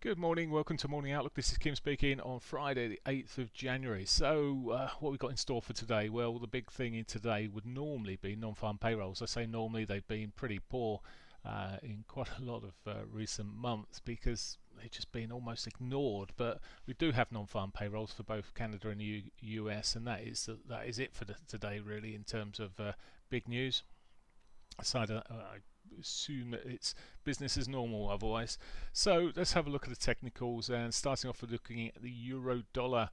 Good morning, welcome to Morning Outlook. This is Kim speaking on Friday, the 8th of January. So, what we got in store for today? Well, the big thing in today would normally be non-farm payrolls. I say normally, they've been pretty poor in quite a lot of recent months because they've just been almost ignored. But we do have non-farm payrolls for both Canada and the US, and that is it for today, really, in terms of big news. Aside, I assume that it's business as normal otherwise. So let's have a look at the technicals, and starting off with looking at the euro dollar.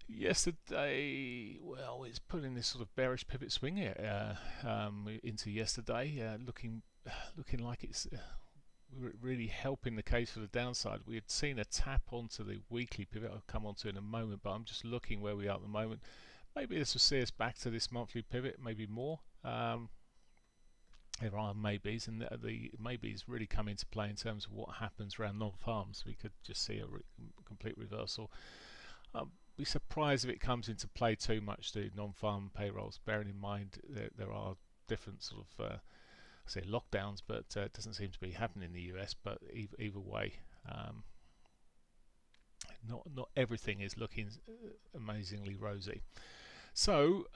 Yesterday, well, it's putting this sort of bearish pivot swing here into yesterday, looking like it's really helping the case for the downside. We had seen a tap onto the weekly pivot. I'll come onto in a moment, but I'm just looking where we are at the moment. Maybe this will see us back to this monthly pivot, maybe more. There are maybes, and the maybes really come into play in terms of what happens around non-farms. We could just see a complete reversal. Be surprised if it comes into play too much, the non-farm payrolls, bearing in mind that there are different sort of say lockdowns, but it doesn't seem to be happening in the US. But either way, not everything is looking amazingly rosy. So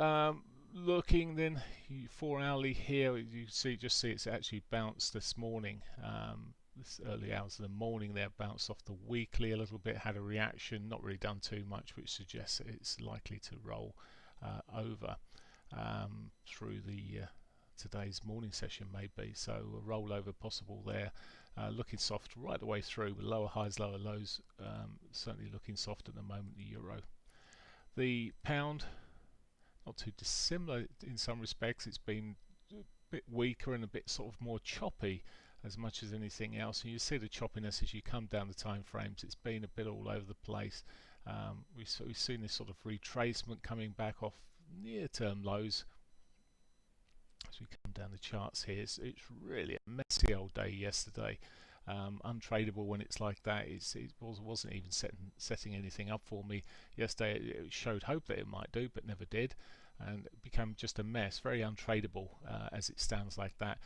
looking then 4 hourly here, you see it's actually bounced this morning. This early hours of the morning there, bounced off the weekly a little bit, had a reaction, not really done too much, which suggests that it's likely to roll over through the today's morning session maybe. So a rollover possible there. Looking soft right the way through with lower highs, lower lows. Certainly looking soft at the moment, the euro. The pound, not too dissimilar in some respects. It's been a bit weaker and a bit sort of more choppy as much as anything else, and you see the choppiness as you come down the time frames. It's been a bit all over the place. We've seen this sort of retracement coming back off near-term lows as we come down the charts here. It's really a messy old day yesterday. Untradeable when it's like that. It wasn't even setting anything up for me yesterday. It showed hope that it might do, but never did, and it became just a mess. Very untradeable as it stands like that.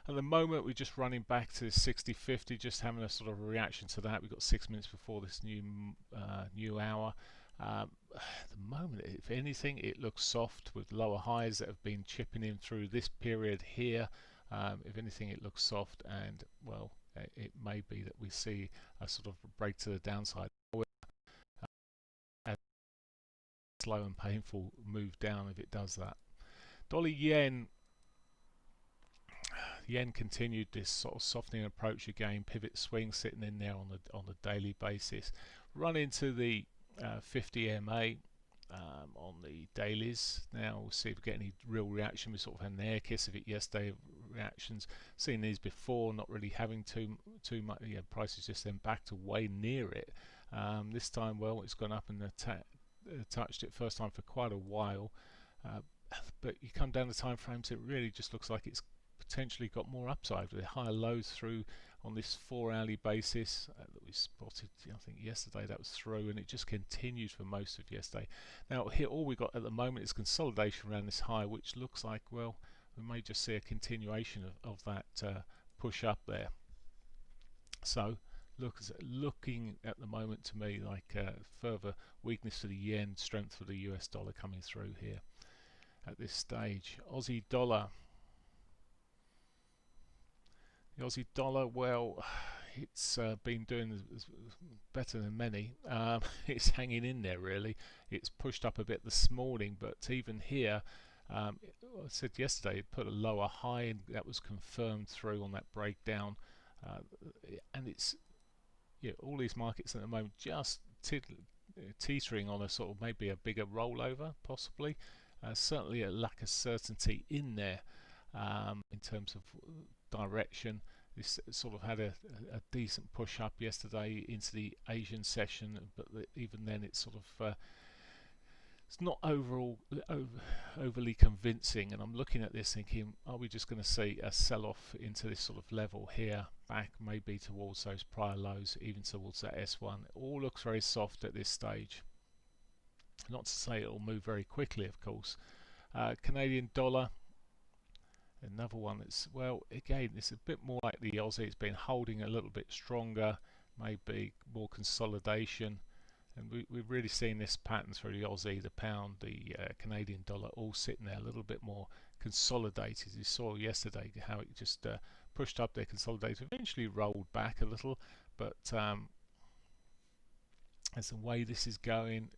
At the moment, we're just running back to 60.50, just having a sort of reaction to that. We've got 6 minutes before this new hour. At the moment, if anything, it looks soft with lower highs that have been chipping in through this period here. If anything, it looks soft, and well, it may be that we see a sort of break to the downside. A slow and painful move down if it does that. Dollar yen. Yen continued this sort of softening approach again. Pivot swing sitting in there on the daily basis. Run into the 50 MA on the dailies. Now we'll see if we get any real reaction. We sort of had an air kiss of it yesterday. Reactions, seen these before, not really having too much. Yeah, prices just then back to way near it. This time, well, it's gone up and touched it first time for quite a while. But you come down the time frames, it really just looks like it's potentially got more upside with higher lows through on this 4 hourly basis that we spotted. I think yesterday that was through, and it just continued for most of yesterday. Now here, all we got at the moment is consolidation around this high, which looks like, well, we may just see a continuation of that push up there. So looking at the moment to me like further weakness for the yen, strength for the US dollar coming through here at this stage. Aussie dollar. The Aussie dollar, well, it's been doing better than many. It's hanging in there really. It's pushed up a bit this morning, but even here, I said yesterday it put a lower high, and that was confirmed through on that breakdown. And it's all these markets at the moment just teetering on a sort of maybe a bigger rollover, possibly. Certainly a lack of certainty in there in terms of direction. This sort of had a decent push up yesterday into the Asian session, but even then it's sort of it's not overly convincing. And I'm looking at this thinking, are we just going to see a sell-off into this sort of level here, back maybe towards those prior lows, even towards that S1? It all looks very soft at this stage. Not to say it'll move very quickly, of course. Canadian dollar, another one that's, well, again, it's a bit more like the Aussie. It's been holding a little bit stronger. maybe more consolidation. And we've really seen this pattern through the Aussie, the pound, the Canadian dollar, all sitting there a little bit more consolidated. You saw yesterday how it just pushed up there, consolidated, eventually rolled back a little. But as the way this is going,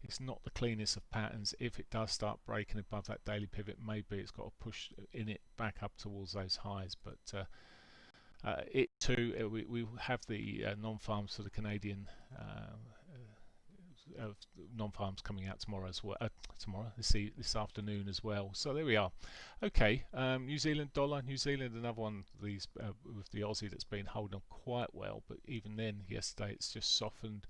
it's not the cleanest of patterns. If it does start breaking above that daily pivot, maybe it's got to push in it back up towards those highs. But it too, we have the non-farms for the Canadian non-farms coming out tomorrow as well. This afternoon as well. So there we are. Okay, New Zealand dollar. New Zealand, another one of these with the Aussie that's been holding up quite well. But even then, yesterday it's just softened.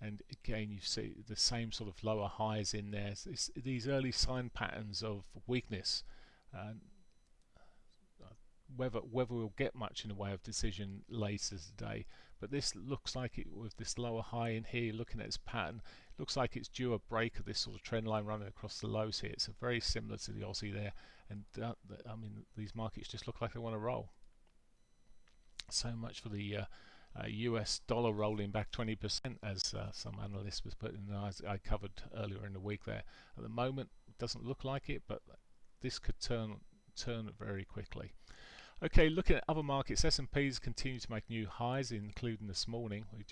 And again, you see the same sort of lower highs in there. It's these early sign patterns of weakness. Whether we'll get much in the way of decision later today, but this looks like it, with this lower high in here, looking at this pattern, looks like it's due a break of this sort of trend line running across the lows here. It's very similar to the Aussie there, and I mean, these markets just look like they want to roll. So much for the US dollar rolling back 20%, as some analysts was putting. I covered earlier in the week there. At the moment, it doesn't look like it, but this could turn very quickly. Okay, looking at other markets, S&Ps continue to make new highs, including this morning. I was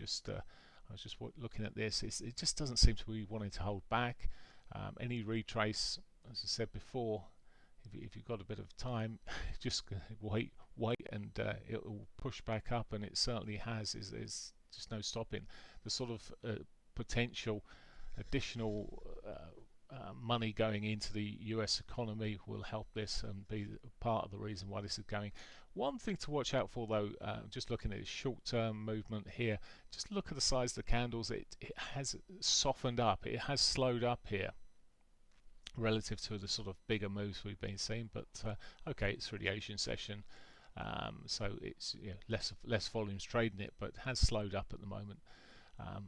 just looking at this. It just doesn't seem to be wanting to hold back. Any retrace, as I said before, if you've got a bit of time, just wait, and it will push back up, and it certainly has. There's just no stopping. The sort of potential additional money going into the US economy will help this and be part of the reason why this is going. One thing to watch out for, though, just looking at its short-term movement here, just look at the size of the candles. It has softened up. It has slowed up here relative to the sort of bigger moves we've been seeing. But okay, it's through the Asian session, so it's less volumes trading it, but it has slowed up at the moment.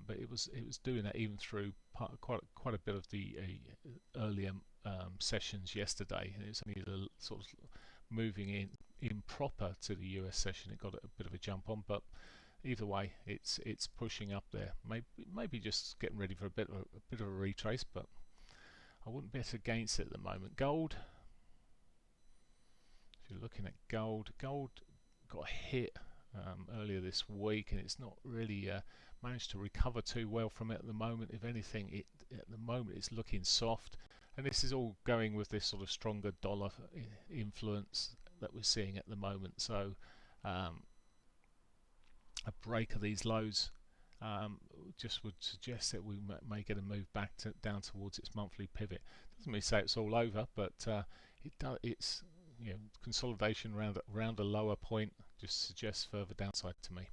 But it was doing that even through quite a bit of the earlier sessions yesterday. And it's only the sort of moving in proper to the US session. It got a bit of a jump on, but either way, it's pushing up there. Maybe just getting ready for a bit of a retrace, but I wouldn't bet against it at the moment. Gold. If you're looking at gold got a hit earlier this week, and it's not really managed to recover too well from it at the moment. If anything, at the moment it's looking soft, and this is all going with this sort of stronger dollar influence that we're seeing at the moment. So a break of these lows just would suggest that we may get a move back down towards its monthly pivot. Doesn't mean to say it's all over, but it's consolidation around a lower point just suggests further downside to me.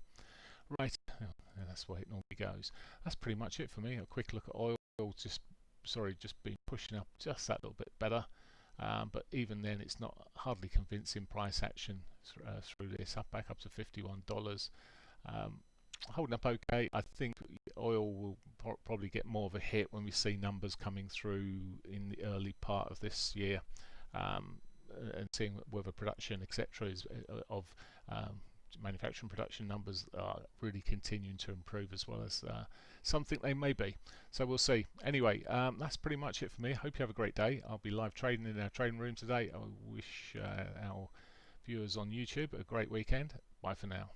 Right, that's the way it normally goes. That's pretty much it for me. A quick look at oil. Just been pushing up just that little bit better, but even then it's not hardly convincing price action through this, back up to $51. Holding up okay. I think oil will probably get more of a hit when we see numbers coming through in the early part of this year, and seeing whether production, etc., is of manufacturing production numbers are really continuing to improve, as well as something they may be. So we'll see. Anyway, that's pretty much it for me. Hope you have a great day. I'll be live trading in our trading room today. I wish our viewers on YouTube a great weekend. Bye for now.